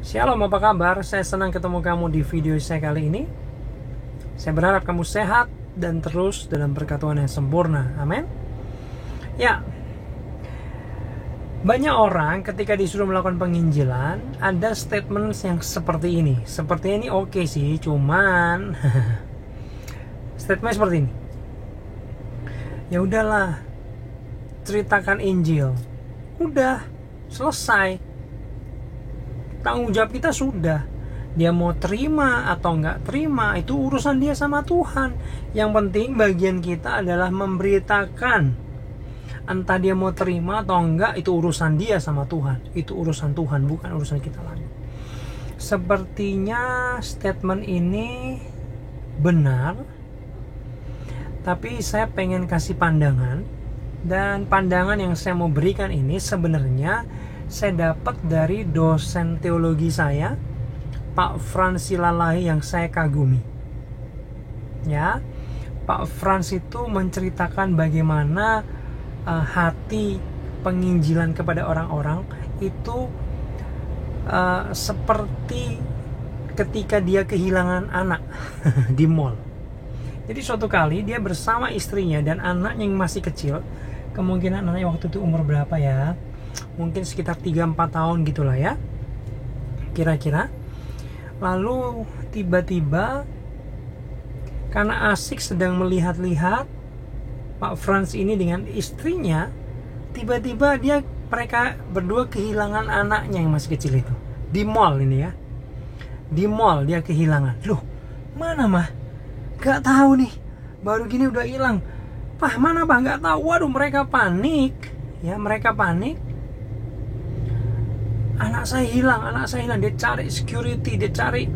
Shalom, apa kabar? Saya senang ketemu kamu di video saya kali ini. Saya berharap kamu sehat dan terus dalam berkat Tuhan yang sempurna. Amin. Ya, banyak orang ketika disuruh melakukan penginjilan ada statement yang seperti ini. Seperti ini oke sih, cuman statement seperti ini. Ya udahlah, ceritakan Injil. Udah, selesai. Tanggung jawab kita sudah. Dia mau terima atau nggak terima, itu urusan dia sama Tuhan. Yang penting bagian kita adalah memberitakan. Entah dia mau terima atau enggak, itu urusan dia sama Tuhan. Itu urusan Tuhan, bukan urusan kita lagi. Sepertinya statement ini benar, tapi saya pengen kasih pandangan. Dan pandangan yang saya mau berikan ini sebenarnya saya dapat dari dosen teologi saya, Pak Frans Silalahi, yang saya kagumi. Ya, Pak Frans itu menceritakan bagaimana hati penginjilan kepada orang-orang itu seperti ketika dia kehilangan anak di mall. Jadi suatu kali dia bersama istrinya dan anaknya yang masih kecil, kemungkinan anaknya waktu itu umur berapa ya? Mungkin sekitar 3-4 tahun gitulah ya, kira-kira. Lalu tiba-tiba karena asik sedang melihat-lihat Pak Frans ini dengan istrinya, tiba-tiba mereka berdua kehilangan anaknya yang masih kecil itu. Di mall ini ya. Di mall dia kehilangan. Loh, mana mah? Gak tahu nih. Baru gini udah hilang. Pah, mana Pak? Gak tahu. Waduh, mereka panik. Ya, mereka panik. Anak saya hilang. Dia cari security, dia cari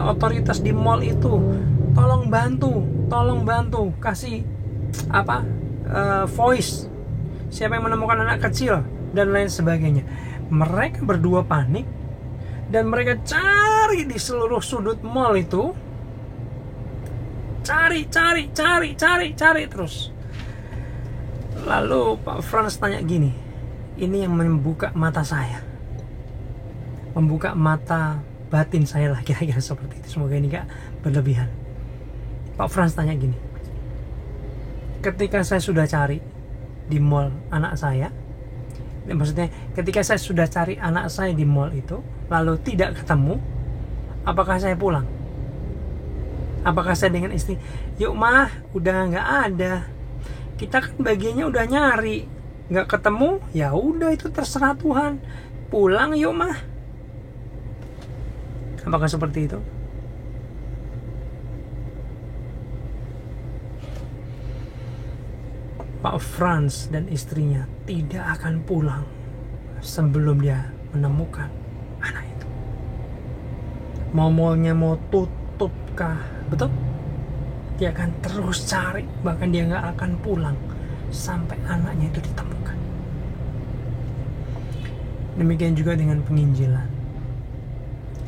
otoritas di mall itu. Tolong bantu, kasih voice. Siapa yang menemukan anak kecil dan lain sebagainya. Mereka berdua panik dan mereka cari di seluruh sudut mall itu. Cari terus. Lalu Pak Frans tanya gini. Ini yang membuka mata saya. Membuka mata batin saya lah, kira-kira seperti itu. Semoga ini gak berlebihan. Pak Frans tanya gini, ketika saya sudah cari di mall anak saya, maksudnya ketika saya sudah cari anak saya di mall itu lalu tidak ketemu, apakah saya pulang? Apakah saya dengan istri, yuk mah udah gak ada, kita kan bagiannya udah nyari, gak ketemu, ya udah itu terserah Tuhan, pulang yuk mah. Apakah seperti itu? Pak Frans dan istrinya tidak akan pulang sebelum dia menemukan anak itu. Mallnya mau tutup kah? Betul? Dia akan terus cari, bahkan dia nggak akan pulang sampai anaknya itu ditemukan. Demikian juga dengan penginjilan.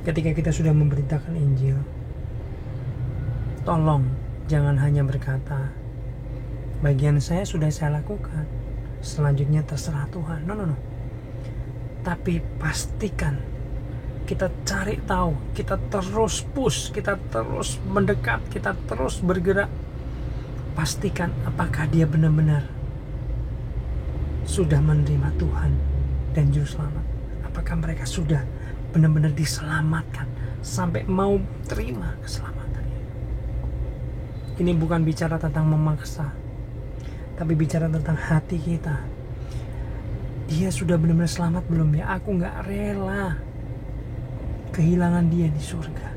Ketika kita sudah memberitakan Injil, tolong jangan hanya berkata, bagian saya sudah saya lakukan, selanjutnya terserah Tuhan. No. Tapi pastikan kita cari tahu, kita terus push, kita terus mendekat, kita terus bergerak. Pastikan apakah dia benar-benar sudah menerima Tuhan dan Juru Selamat. Apakah mereka sudah benar-benar diselamatkan sampai mau terima keselamatannya. Ini bukan bicara tentang memaksa, tapi bicara tentang hati kita. Dia sudah benar-benar selamat belum ya? Aku gak rela kehilangan dia di surga.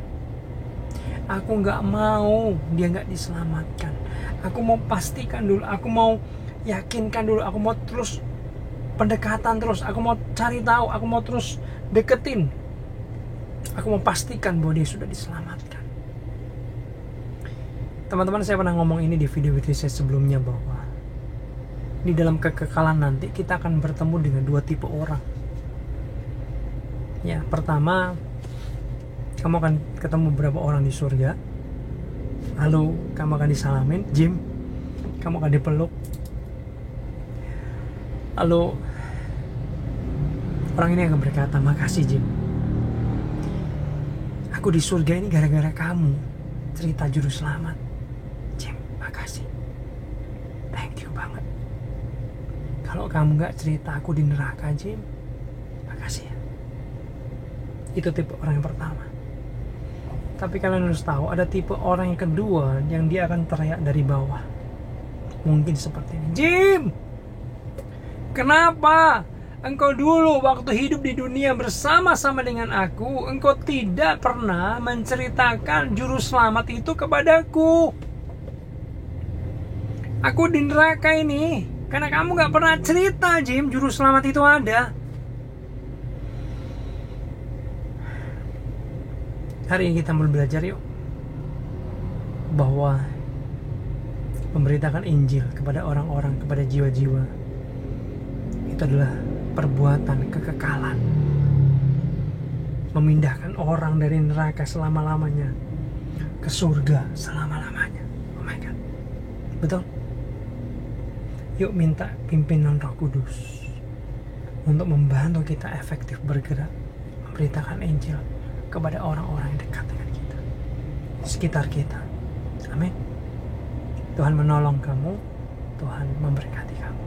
Aku gak mau dia gak diselamatkan. Aku mau pastikan dulu, aku mau yakinkan dulu, aku mau terus pendekatan terus, aku mau cari tahu, aku mau terus deketin. Aku mau pastikan bahwa dia sudah diselamatkan. Teman-teman, saya pernah ngomong ini di video-video saya sebelumnya, bahwa di dalam kekekalan nanti kita akan bertemu dengan dua tipe orang. Ya, pertama, kamu akan ketemu beberapa orang di surga. Lalu kamu akan disalamin, Jim. Kamu akan dipeluk. Lalu orang ini akan berkata, makasih Jim. Aku di surga ini gara-gara kamu. Cerita juru selamat. Jim, makasih. Thank you banget. Kalau kamu gak cerita aku di neraka, Jim, makasih ya. Itu tipe orang yang pertama. Tapi kalian harus tahu, ada tipe orang yang kedua yang dia akan teriak dari bawah. Mungkin seperti ini. Jim, kenapa engkau dulu waktu hidup di dunia bersama-sama dengan aku, engkau tidak pernah menceritakan juru selamat itu kepadaku? Aku di neraka ini karena kamu gak pernah cerita, Jim, juru selamat itu ada. Hari ini kita mau belajar yuk, bahwa memberitakan Injil kepada orang-orang, kepada jiwa-jiwa, itu adalah perbuatan kekekalan. Memindahkan orang dari neraka selama-lamanya ke surga selama-lamanya. Oh my God. Betul? Yuk minta pimpinan Roh Kudus untuk membantu kita efektif bergerak memberitakan Injil kepada orang-orang yang dekat dengan kita, sekitar kita. Amin. Tuhan menolong kamu, Tuhan memberkati kamu.